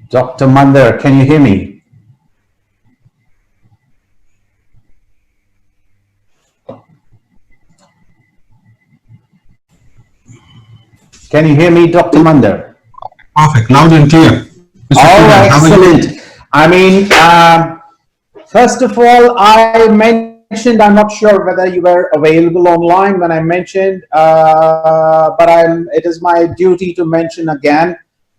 Dr. Mandir, can you hear me? Can you hear me, Dr. Mandir? Perfect, loud and clear. Oh, excellent. I mean, first of all, I mentioned, I'm not sure whether you were available online when I mentioned, but it is my duty to mention again,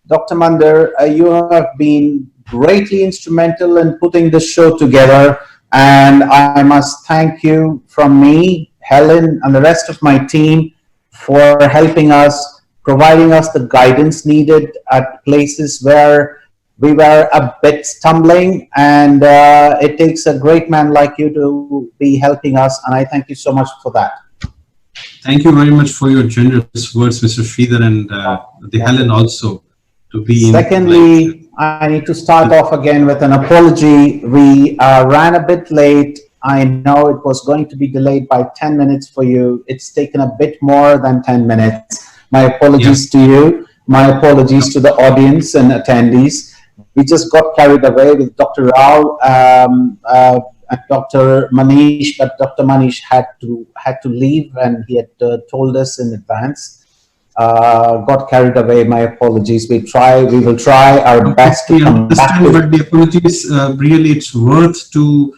Dr. Mandir, you have been greatly instrumental in putting this show together, and I must thank you from me, Helen, and the rest of my team for helping us, providing us the guidance needed at places where we were a bit stumbling, and it takes a great man like you to be helping us, and I thank you so much for that. Thank you very much for your generous words, Mr. Sridhar, and the Helen also to be. Secondly, I need to start off again with an apology. We ran a bit late. I know it was going to be delayed by 10 minutes for you. It's taken a bit more than 10 minutes. My apologies to you. My apologies to the audience and attendees. We just got carried away with Dr. Rao and Dr. Manish, but Dr. Manish had to leave, and he had told us in advance. Got carried away. My apologies. We will try our best to come back. But the apologies, really, it's worth to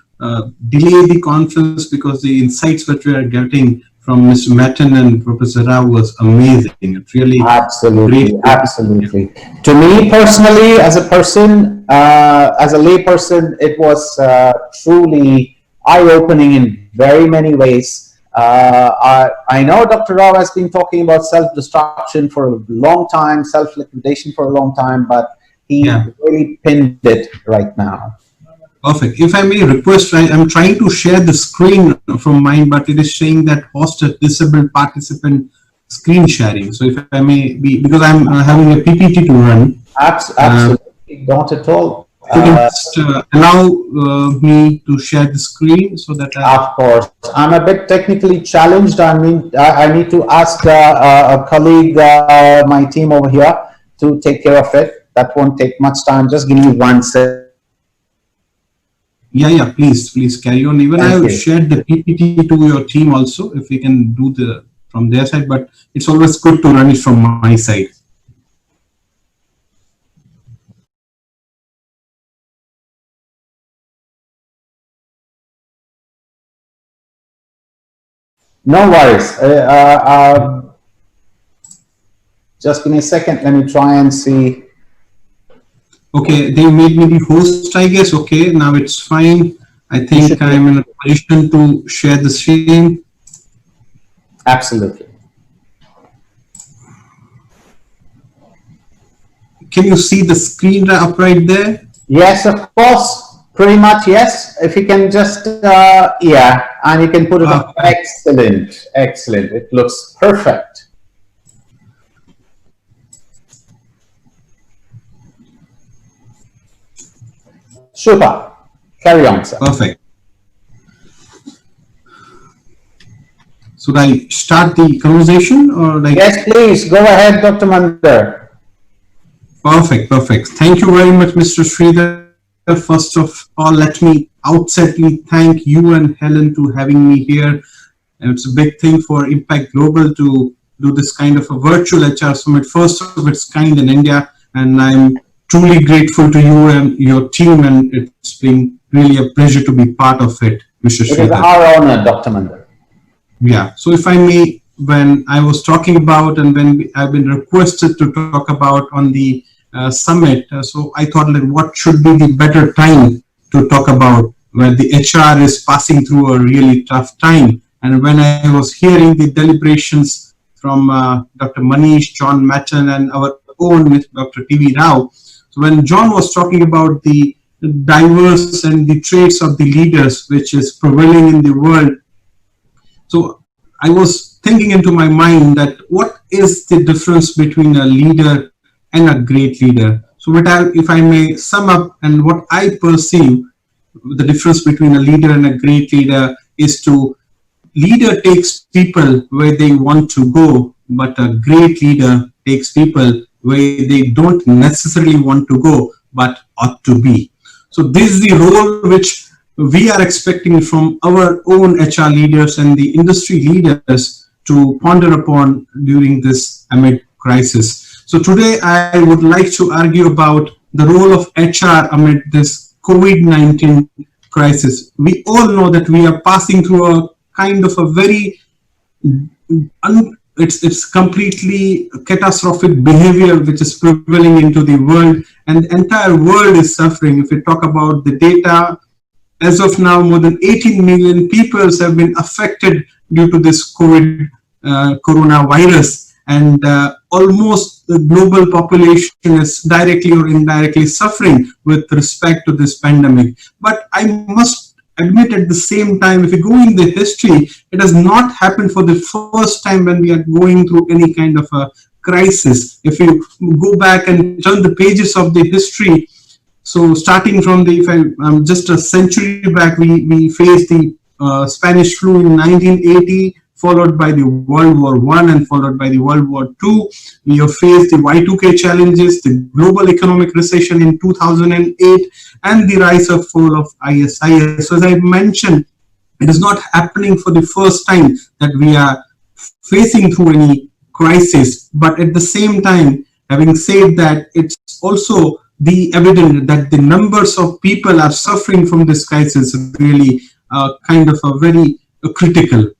delay the conference because the insights that we are getting from Mr. Matten and Professor Rao was amazing. It really absolutely. To me personally, as a person, as a lay person, it was truly eye-opening in very many ways. I know Dr. Rao has been talking about self-destruction for a long time, self-liquidation for a long time, but he really pinned it right now. Perfect. If I may request, I'm trying to share the screen from mine, but it is saying that host a disabled participant screen sharing. So if I may be, because I'm having a PPT to run. Absolutely, not at all. You can just allow me to share the screen so that of course. I'm a bit technically challenged. I mean, I need to ask a colleague, my team over here, to take care of it. That won't take much time. Just give me 1 second. Yeah, please carry on. Even I have shared the PPT to your team also, if we can do the from their side, but it's always good to run it from my side. No worries. Just give me a second. Let me try and see. Okay, they made me the host, I guess. Okay, now it's fine. I think I'm in a position to share the screen. Absolutely. Can you see the screen up right there? Yes, of course. Pretty much, yes. If you can just, yeah, and you can put it up. Excellent, excellent. It looks perfect. Super. Carry on, sir. Perfect. Should I start the conversation or like? Yes, please. Go ahead, Dr. Mandir. Perfect. Thank you very much, Mr. Sridhar. First of all, let me outsetly thank you and Helen to having me here. And it's a big thing for Impact Global to do this kind of a virtual HR summit, first of its kind in India. And I'm truly grateful to you and your team, and it's been really a pleasure to be part of it, Mr. Sridhar. It is our honor, Dr. Mandir. Yeah, so if I may, when I was talking about and when I've been requested to talk about on the summit, so I thought, like, what should be the better time to talk about where the HR is passing through a really tough time. And when I was hearing the deliberations from Dr. Manish, John Matten, and our own Dr. T.V. Rao, so when John was talking about the diverse and the traits of the leaders which is prevailing in the world, so I was thinking into my mind that what is the difference between a leader and a great leader. So if I may sum up, and what I perceive the difference between a leader and a great leader is to leader takes people where they want to go, but a great leader takes people where they don't necessarily want to go, but ought to be. So this is the role which we are expecting from our own HR leaders and the industry leaders to ponder upon during this amid crisis. So today I would like to argue about the role of HR amid this COVID-19 crisis. We all know that we are passing through a kind of a very it's completely catastrophic behavior which is prevailing into the world, and the entire world is suffering. If we talk about the data, as of now, more than 18 million people have been affected due to this coronavirus, and almost the global population is directly or indirectly suffering with respect to this pandemic. But I must admit at the same time, if you go in the history, it has not happened for the first time when we are going through any kind of a crisis. If you go back and turn the pages of the history, so starting from just a century back, we faced the Spanish flu in 1980, followed by the World War I and followed by the World War II. We have faced the Y2K challenges, the global economic recession in 2008, and the rise and fall of ISIS. So as I mentioned, it is not happening for the first time that we are facing through any crisis. But at the same time, having said that, it's also the evident that the numbers of people are suffering from this crisis really kind of a very critical.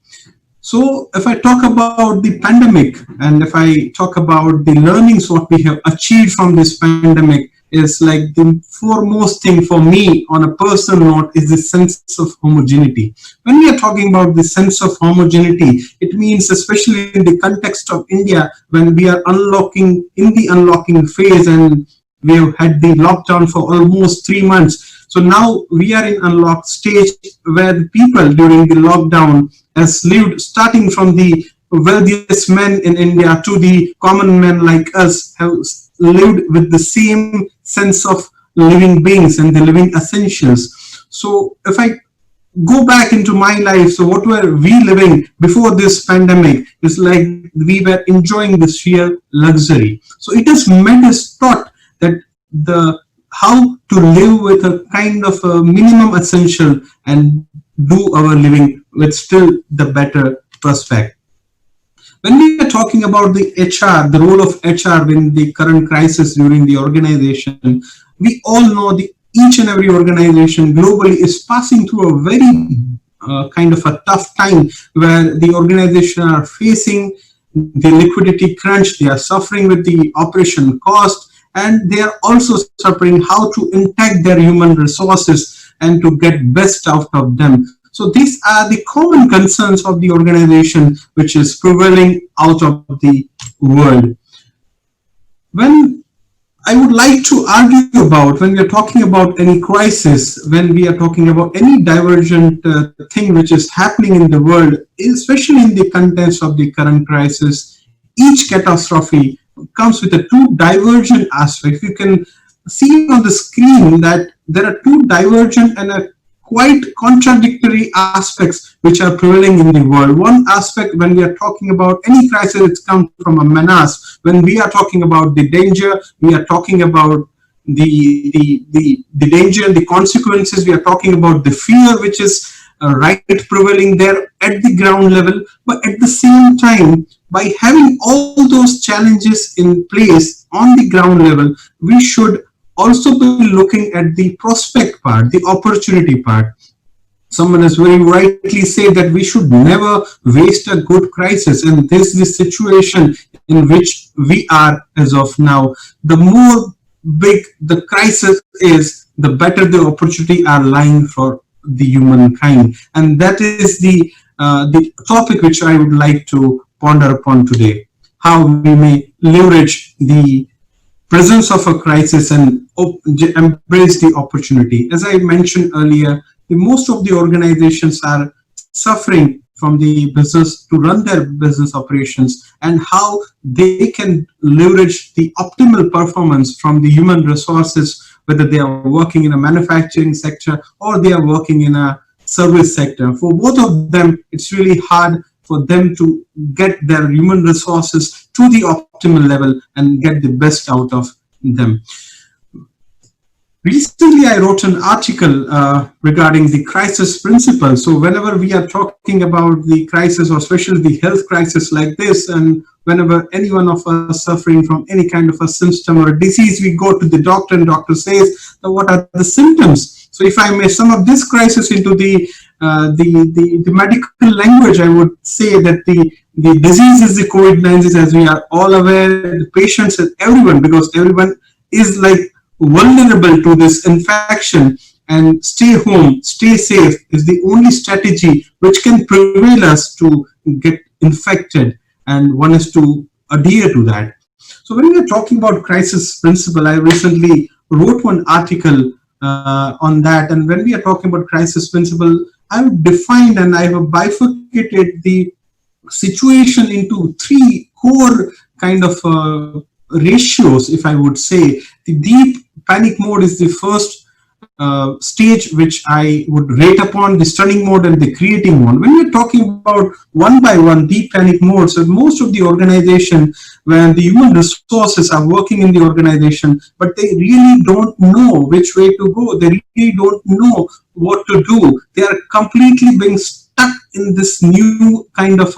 So if I talk about the pandemic and if I talk about the learnings what we have achieved from this pandemic, is like the foremost thing for me on a personal note is the sense of homogeneity. When we are talking about the sense of homogeneity, it means especially in the context of India, when we are in the unlocking phase and we have had the lockdown for almost 3 months. So now we are in unlocked stage where the people during the lockdown has lived, starting from the wealthiest men in India to the common men like us, have lived with the same sense of living beings and the living essentials. So if I go back into my life, so what were we living before this pandemic? Is like we were enjoying the sheer luxury. So it has made us thought that how to live with a kind of a minimum essential and do our living with still the better prospect. When we are talking about the HR, the role of HR in the current crisis during the organization, we all know each and every organization globally is passing through a very kind of a tough time where the organization are facing the liquidity crunch, they are suffering with the operation cost, and they are also suffering how to intact their human resources and to get best out of them. So these are the common concerns of the organization which is prevailing out of the world. When I would like to argue about, when we are talking about any crisis, when we are talking about any divergent thing which is happening in the world, especially in the context of the current crisis, each catastrophe comes with a two divergent aspects. You can see on the screen that there are two divergent and a quite contradictory aspects which are prevailing in the world. One aspect, when we are talking about any crisis, it comes from a menace. When we are talking about the danger, we are talking about the danger and the consequences. We are talking about the fear which is right prevailing there at the ground level. But at the same time, by having all those challenges in place on the ground level, we should also be looking at the prospect part, the opportunity part. Someone has very rightly said that we should never waste a good crisis, and this is the situation in which we are as of now. The more big the crisis is, the better the opportunity are lying for the humankind, and that is the topic which I would like to ponder upon today. How we may leverage the presence of a crisis and embrace the opportunity. As I mentioned earlier, most of the organizations are suffering from the business to run their business operations, and how they can leverage the optimal performance from the human resources, whether they are working in a manufacturing sector or they are working in a service sector. For both of them, it's really hard for them to get their human resources to the optimal level and get the best out of them. Recently, I wrote an article regarding the crisis principle. So whenever we are talking about the crisis, or especially the health crisis like this, and whenever any one of us suffering from any kind of a symptom or a disease, we go to the doctor and doctor says, what are the symptoms? So if I may sum up this crisis into the medical language, I would say that the disease is the COVID-19, as we are all aware, the patients and everyone, because everyone is like vulnerable to this infection, and stay home, stay safe is the only strategy which can prevail us to get infected, and one is to adhere to that. So when we are talking about crisis principle, I recently wrote one article on that, and when we are talking about crisis principle, I have defined and I have bifurcated the situation into three core kind of ratios, if I would say. The deep panic mode is the first stage which I would rate upon, the stunning mode and the creating mode. When we're talking about one by one deep panic mode, so most of the organization, when the human resources are working in the organization, but they really don't know which way to go, they really don't know what to do, they are completely being stuck in this new kind of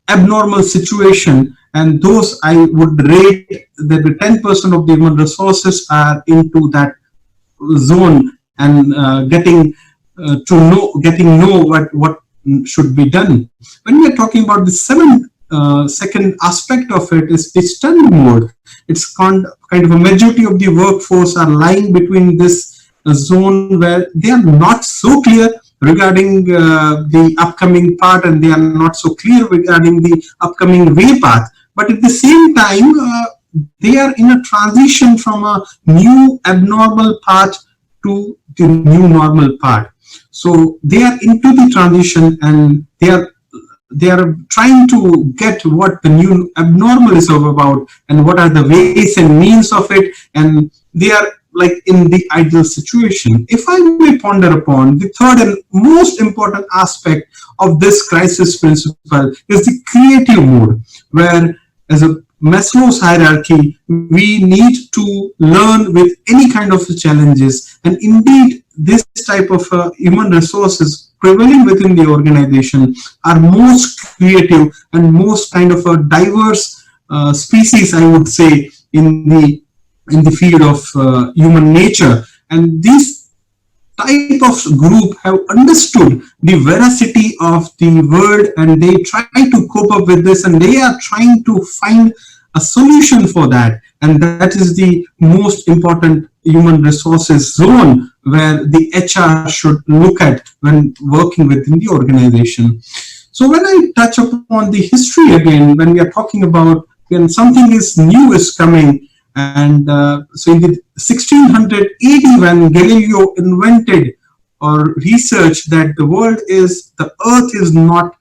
abnormal situation. And those I would rate that the 10% of the human resources are into that zone, and getting know what should be done. When we are talking about the second aspect of it is the stunning mode. It's kind of a majority of the workforce are lying between this zone where they are not so clear regarding the upcoming part, and they are not so clear regarding the upcoming way path. But at the same time, they are in a transition from a new abnormal part to the new normal part. So they are into the transition, and they are trying to get what the new abnormal is all about, and what are the ways and means of it, and they are like in the ideal situation. If I may ponder upon the third and most important aspect of this crisis principle is the creative mode, where as a Maslow's hierarchy, we need to learn with any kind of challenges, and indeed this type of human resources prevailing within the organization are most creative and most kind of a diverse species, I would say, in the field of human nature. And these type of group have understood the veracity of the world, and they try to cope up with this, and they are trying to find a solution for that. And that is the most important human resources zone where the HR should look at when working within the organization. So when I touch upon the history again, when we are talking about when something is new is coming, and so in the 1680, when Galileo invented or researched that the earth is not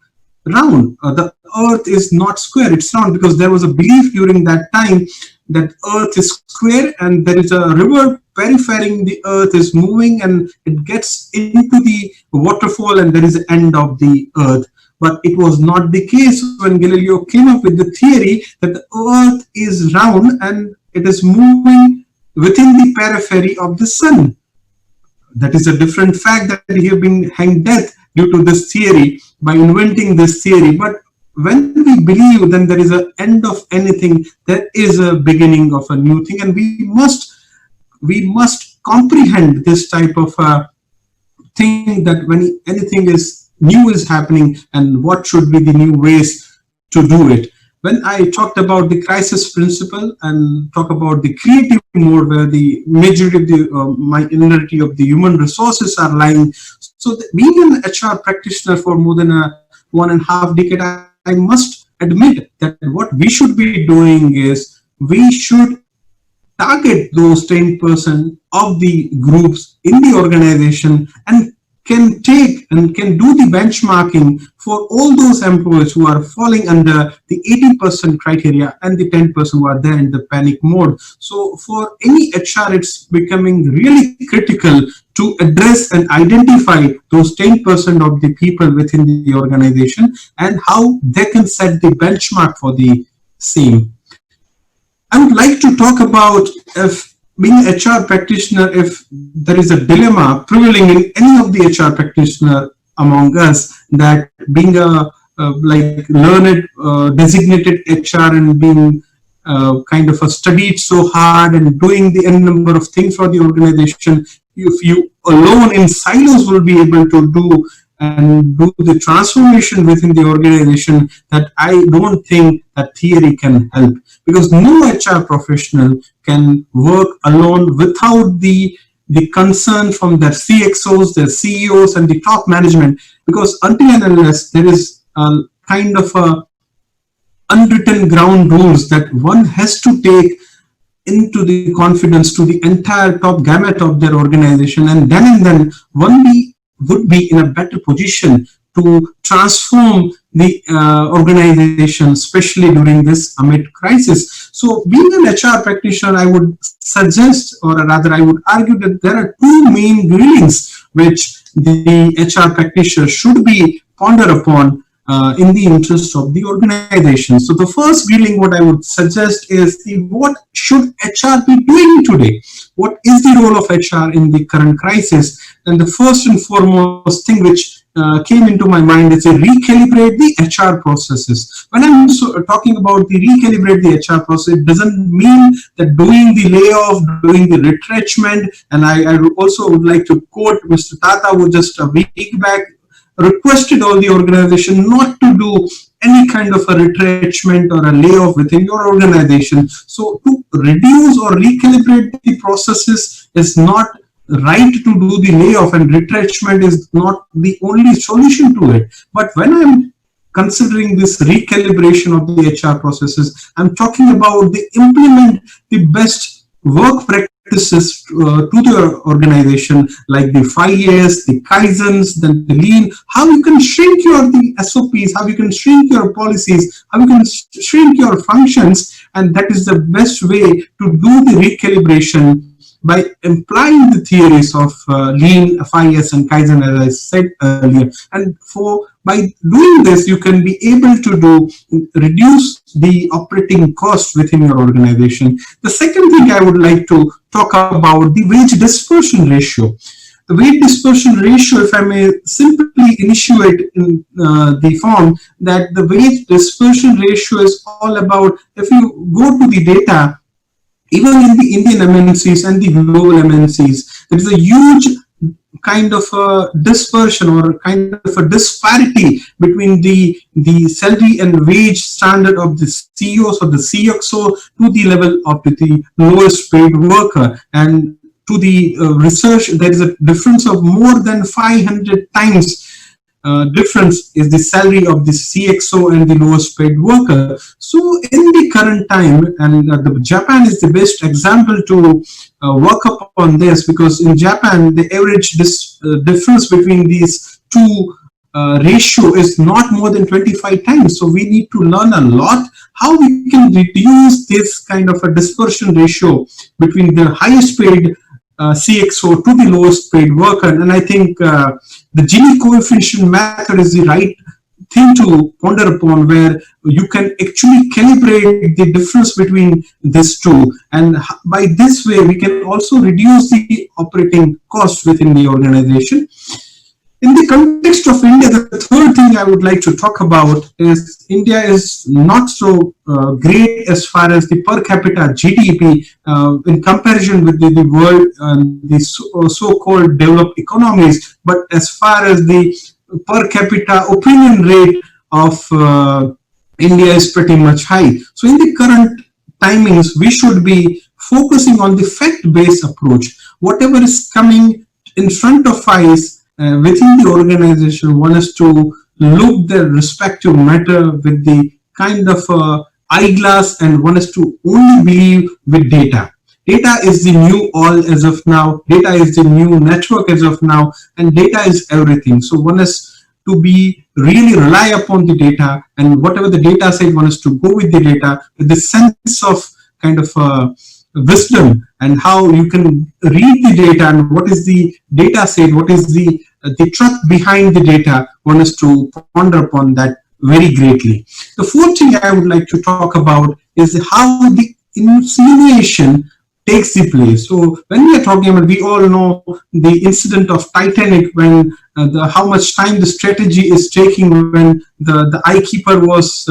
round, the earth is not square, it's round, because there was a belief during that time that earth is square, and there is a river peripheral the earth is moving, and it gets into the waterfall, and there is the end of the earth. But it was not the case when Galileo came up with the theory that the earth is round and it is moving within the periphery of the sun. That is a different fact that he has been hanged death due to this theory by inventing this theory. But when we believe, then there is an end of anything, there is a beginning of a new thing, and we must comprehend this type of thing, that when anything is new is happening, and what should be the new ways to do it. When I talked about the crisis principle and talk about the creative mode, where the majority of the minority of the human resources are lying. So being an HR practitioner for more than a 1.5 decade, I must admit that what we should be doing is we should target those 10% of the groups in the organization, and can take and can do the benchmarking for all those employees who are falling under the 80% criteria and the 10% who are there in the panic mode. So for any HR, it's becoming really critical to address and identify those 10% of the people within the organization, and how they can set the benchmark for the same. I would like to talk about if being an HR practitioner, if there is a dilemma prevailing in any of the HR practitioner among us, that being a like learned designated HR and being kind of a studied so hard and doing the n number of things for the organization, if you alone in silos will be able to do and do the transformation within the organization, that I don't think that theory can help, because no HR professional can work alone without the concern from their CXOs, their CEOs, and the top management. Because until and unless there is a kind of a unwritten ground rules that one has to take into the confidence to the entire top gamut of their organization, and then one would be in a better position to transform the organization, especially during this amid crisis. So being an HR practitioner, I would suggest, or rather I would argue, that there are two main grillings which the HR practitioner should be ponder upon in the interest of the organization. So the first grilling, what I would suggest is what should HR be doing today? What is the role of HR in the current crisis? And the first and foremost thing which came into my mind is to recalibrate the HR processes. When I'm talking about the recalibrate the HR process, it doesn't mean that doing the layoff, doing the retrenchment. And I also would like to quote Mr. Tata, who just a week back requested all the organization not to do any kind of a retrenchment or a layoff within your organization. So to reduce or recalibrate the processes is not right to do the layoff, and retrenchment is not the only solution to it. But when I'm considering this recalibration of the HR processes, I'm talking about the implement the best work practices to the organization, like the 5 years, the Kaizens, then the lean, how you can shrink the SOPs, how you can shrink your policies, how you can shrink your functions, and that is the best way to do the recalibration by implying the theories of lean, 5S, and Kaizen, as I said earlier. And by doing this, you can be able to reduce the operating cost within your organization. The second thing I would like to talk about, the wage dispersion ratio. The wage dispersion ratio, if I may simply initiate in the form, that the wage dispersion ratio is all about, if you go to the data, even in the Indian MNCs and the global MNCs, there is a huge kind of a dispersion or kind of a disparity between the salary and wage standard of the CEOs or the CXO to the level of the lowest paid worker. And to the research, there is a difference of more than 500 times difference is the salary of the CXO and the lowest paid worker. So in the current time, and Japan is the best example to work upon this, because in Japan, the average difference between these two ratio is not more than 25 times. So we need to learn a lot how we can reduce this kind of a dispersion ratio between the highest paid CXO to the lowest paid worker. And I think the Gini coefficient method is the right thing to ponder upon, where you can actually calibrate the difference between these two. And by this way, we can also reduce the operating costs within the organization. In the context of India, the third thing I would like to talk about is India is not so great as far as the per capita GDP in comparison with the world and the so-called developed economies. But as far as the per capita opinion rate of India is pretty much high. So in the current timings, we should be focusing on the fact-based approach. Whatever is coming in front of us, within the organization, one is to look their respective matter with the kind of eyeglass, and one is to only believe with data. Data is the new all as of now. Data is the new network as of now, and data is everything. So one is to be really rely upon the data, and whatever the data says, one is to go with the data with the sense of kind of wisdom, and how you can read the data and what is the data said, what is the truth behind the data. One is to ponder upon that very greatly. The fourth thing I would like to talk about is how the insinuation takes the place. So when we are talking about, we all know the incident of Titanic, when how much time the strategy is taking, when the eye keeper was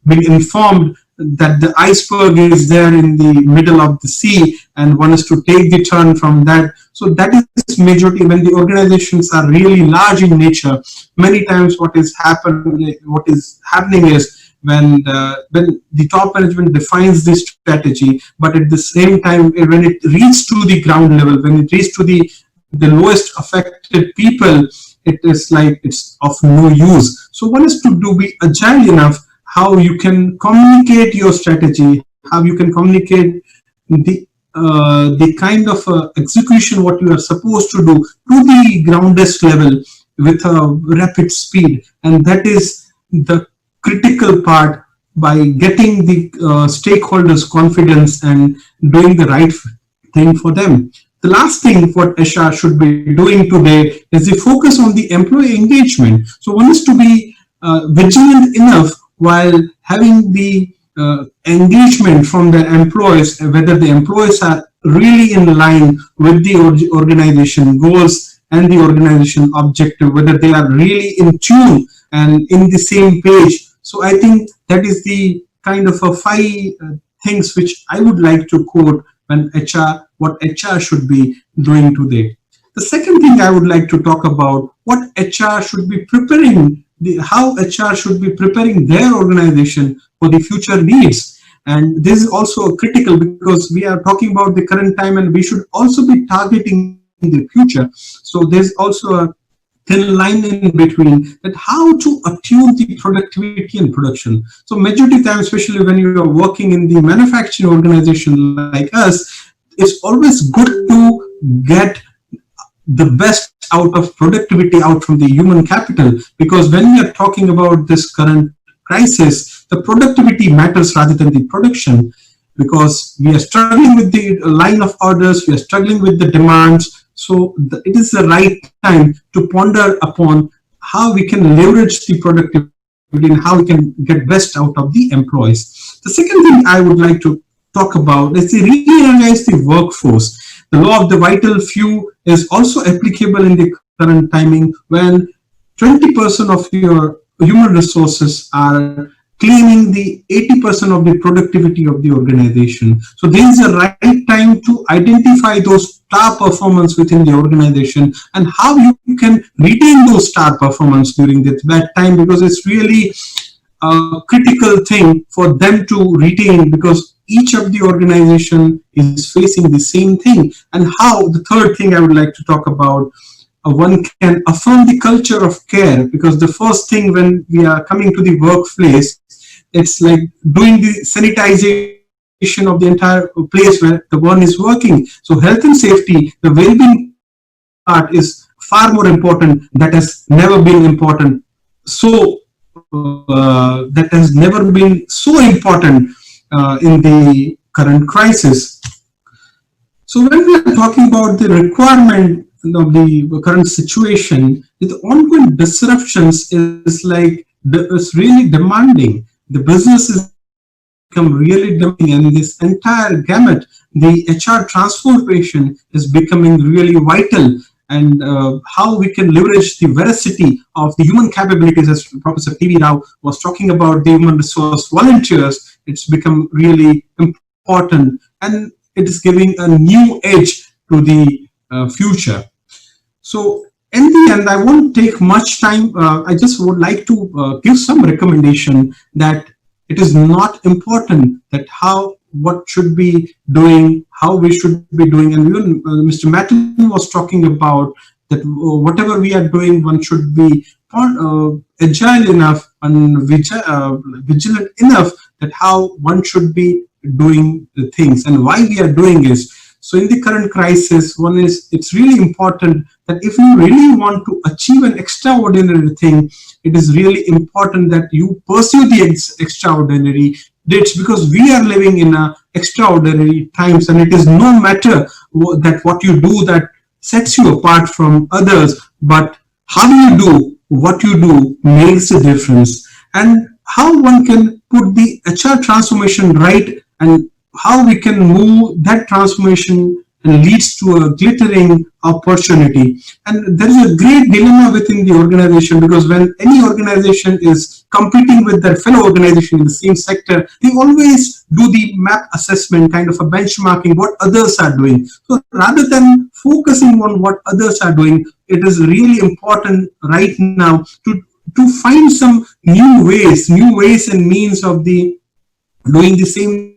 being informed that the iceberg is there in the middle of the sea and one is to take the turn from that. So that is majority when the organizations are really large in nature. Many times what is happening is when the top management defines the strategy, but at the same time when it reaches to the ground level, when it reaches to the lowest affected people, it is like it's of no use. So one is to be agile enough, how you can communicate your strategy, how you can communicate the kind of execution what you are supposed to do to the groundest level with a rapid speed. And that is the critical part, by getting the stakeholders confidence and doing the right thing for them. The last thing what HR should be doing today is the focus on the employee engagement. So one is to be vigilant enough while having the engagement from their employees, whether the employees are really in line with the organization goals and the organization objective, whether they are really in tune and in the same page. So I think that is the kind of a 5 things which I would like to quote when what HR should be doing today. The second thing I would like to talk about, what HR should be preparing, how HR should be preparing their organization for the future needs. And this is also critical because we are talking about the current time and we should also be targeting the future. So there's also a thin line in between, that how to attune the productivity and production. So majority of time, especially when you are working in the manufacturing organization like us, it's always good to get the best out of productivity out from the human capital, because when we are talking about this current crisis, the productivity matters rather than the production, because we are struggling with the line of orders, we are struggling with the demands. So it is the right time to ponder upon how we can leverage the productivity and how we can get best out of the employees. The second thing I would like to talk about is to re-energize the workforce. The law of the vital few is also applicable in the current timing, when 20% of your human resources are claiming the 80% of the productivity of the organization. So this is the right time to identify those star performance within the organization and how you can retain those star performance during that bad time, because it's really a critical thing for them to retain, because each of the organization is facing the same thing. And how, the third thing I would like to talk about, one can affirm the culture of care, because the first thing when we are coming to the workplace, it's like doing the sanitization of the entire place where the one is working. So health and safety, the well-being part is far more important. That has never been important. So that has never been so important in the current crisis. So when we are talking about the requirement of the current situation, the ongoing disruptions is like it's really demanding. The business is become really demanding, and this entire gamut, the HR transformation is becoming really vital. And how we can leverage the veracity of the human capabilities, as Professor T.V. Rao was talking about, the human resource volunteers, it's become really important, and it is giving a new edge to the future. So in the end, I won't take much time. I just would like to give some recommendation that it is not important that what should be doing, how we should be doing. And even Mr. Matlin was talking about that whatever we are doing, one should be agile enough and vigilant enough that how one should be doing the things and why we are doing is. So in the current crisis, it's really important that if you really want to achieve an extraordinary thing, it is really important that you pursue the extraordinary. It's because we are living in extraordinary times, and it is no matter that what you do that sets you apart from others, but how you do what you do makes a difference. And how one can put the HR transformation right and how we can move that transformation and leads to a glittering opportunity. And there is a great dilemma within the organization, because when any organization is competing with their fellow organization in the same sector, they always do the map assessment, kind of a benchmarking what others are doing. So rather than focusing on what others are doing, it is really important right now to find some new ways and means of the doing the same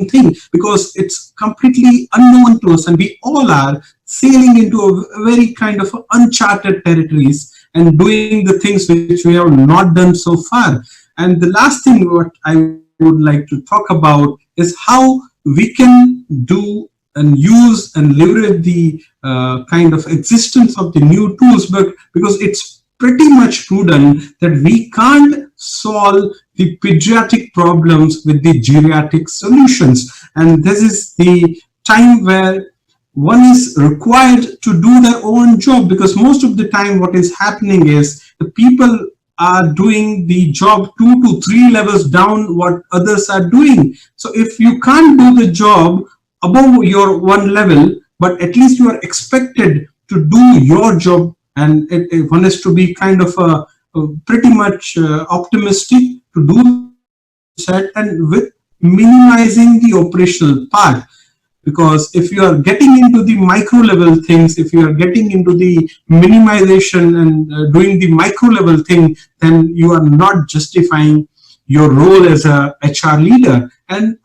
thing, because it's completely unknown to us, and we all are sailing into a very kind of uncharted territories and doing the things which we have not done so far. And the last thing what I would like to talk about is how we can do and use and leverage the kind of existence of the new tools, but because it's pretty much proven that we can't solve the pediatric problems with the geriatric solutions. And this is the time where one is required to do their own job, because most of the time what is happening is the people are doing the job 2 to 3 levels down what others are doing. So if you can't do the job above your one level, but at least you are expected to do your job, and one has to be kind of pretty much optimistic to do that, and with minimizing the operational part. Because if you are getting into the micro level things, if you are getting into the minimization and doing the micro level thing, then you are not justifying your role as a HR leader. And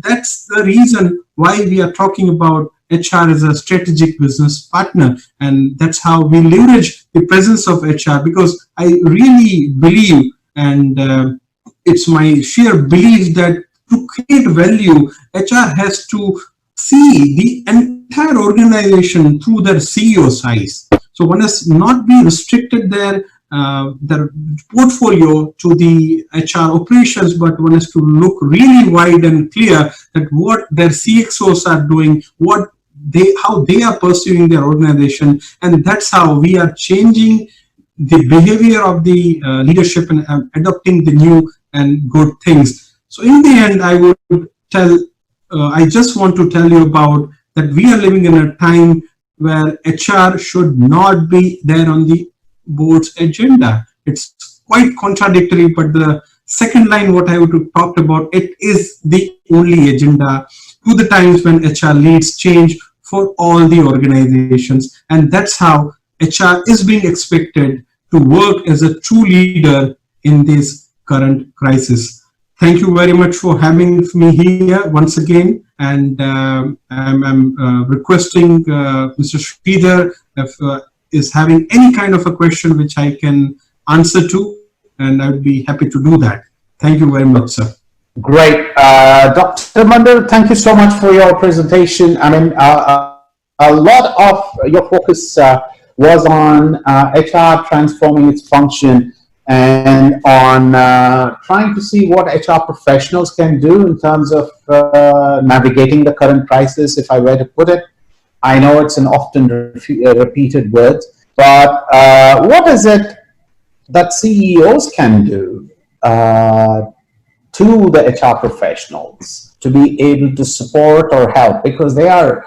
that's the reason why we are talking about HR as a strategic business partner. And that's how we leverage the presence of HR, because I really believe, and it's my sheer belief, that to create value, HR has to see the entire organization through their CEO's eyes. So one has not be restricted their portfolio to the HR operations, but one has to look really wide and clear at what their CXOs are doing, how they are pursuing their organization, and that's how we are changing the behavior of the leadership and adopting the new and good things. So in the end, I just want to tell you about that we are living in a time where HR should not be there on the board's agenda. It's quite contradictory, but the second line what I would have talked about, it is the only agenda to the times when HR leads change for all the organizations. And that's how HR is being expected to work as a true leader in this current crisis. Thank you very much for having me here once again. And I'm requesting Mr. Sridhar if is having any kind of a question which I can answer to, and I would be happy to do that. Thank you very much, sir. Great. Dr. Mandir, thank you so much for your presentation. I mean, a lot of your focus was on HR transforming its function and on trying to see what HR professionals can do in terms of navigating the current crisis, if I were to put it. I know it's an often repeated word, but what is it that CEOs can do to the HR professionals to be able to support or help? Because they are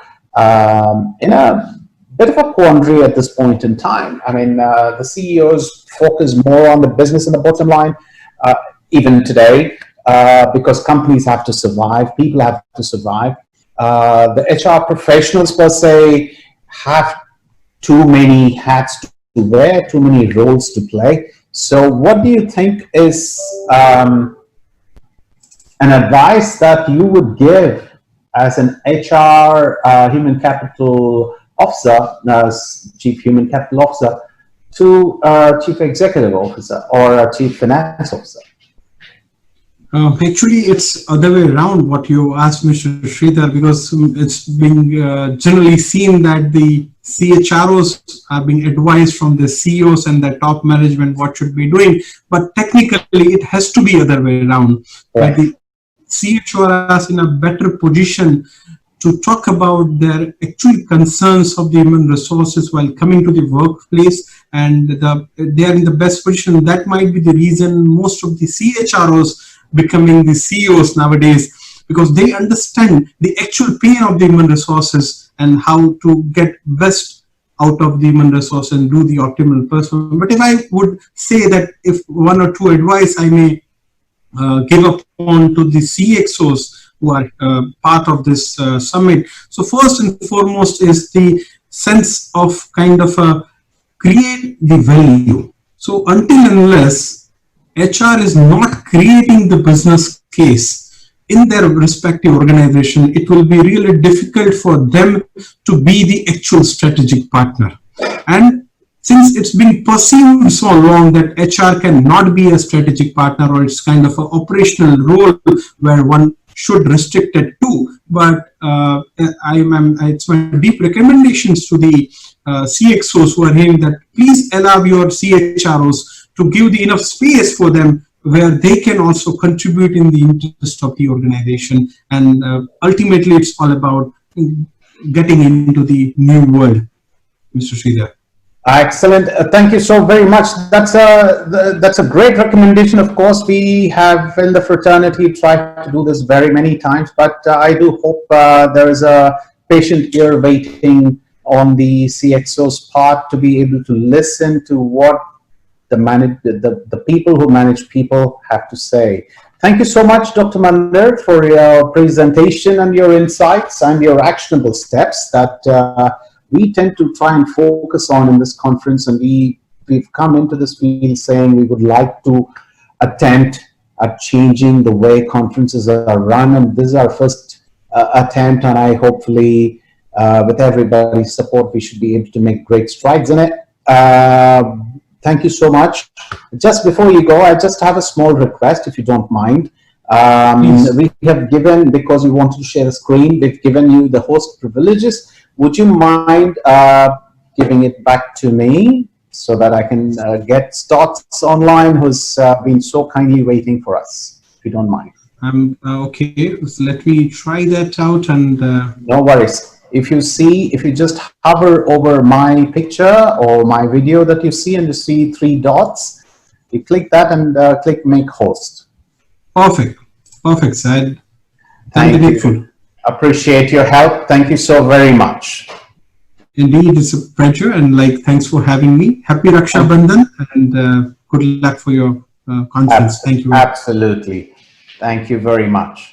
in a bit of a quandary at this point in time. I mean, the CEOs focus more on the business and the bottom line, even today, because companies have to survive, people have to survive. The HR professionals per se have too many hats to wear, too many roles to play. So what do you think is an advice that you would give as an HR human capital officer, chief human capital officer, to chief executive officer or a chief finance officer? Actually, it's other way around what you asked, Mr. Sridhar, because it's being generally seen that the CHROs are being advised from the CEOs and the top management what should be doing, but technically it has to be other way around. Yeah. Like the CHROs in a better position to talk about their actual concerns of the human resources while coming to the workplace, and they are in the best position. That might be the reason most of the CHROs becoming the CEOs nowadays, because they understand the actual pain of the human resources and how to get best out of the human resource and do the optimal person. But if I would say that if one or two advice I may give upon to the CXOs who are part of this summit. So first and foremost is the sense of kind of create the value. So until and unless HR is not creating the business case in their respective organization, it will be really difficult for them to be the actual strategic partner. And since it's been perceived so long that HR cannot be a strategic partner, or it's kind of an operational role where one should restrict it to, but it's my deep recommendations to the CXOs who are hearing that please allow your CHROs to give the enough space for them where they can also contribute in the interest of the organization. And ultimately, it's all about getting into the new world, Mr. Sridhar. Excellent. Thank you so very much. That's a great recommendation. Of course, we have in the fraternity tried to do this very many times, but I do hope there is a patient ear waiting on the CXO's part to be able to listen to what the people who manage people have to say. Thank you so much, Dr. Mandir, for your presentation and your insights and your actionable steps that we tend to try and focus on in this conference. And we've come into this field saying we would like to attempt at changing the way conferences are run. And this is our first attempt, and I hopefully with everybody's support, we should be able to make great strides in it. Thank you so much. Just before you go, I just have a small request, if you don't mind. We have given, because we wanted to share the screen, we've given you the host privileges. Would you mind giving it back to me so that I can get Stotts online, who's been so kindly waiting for us, if you don't mind? Okay, so let me try that out. And no worries. If you just hover over my picture or my video that you see, and you see 3 dots, you click that and click make host. Perfect, Said. Thank you. Appreciate your help. Thank you so very much. Indeed, it's a pleasure, and thanks for having me. Happy Raksha Bandhan, and good luck for your conference. Thank you. Absolutely. Thank you very much.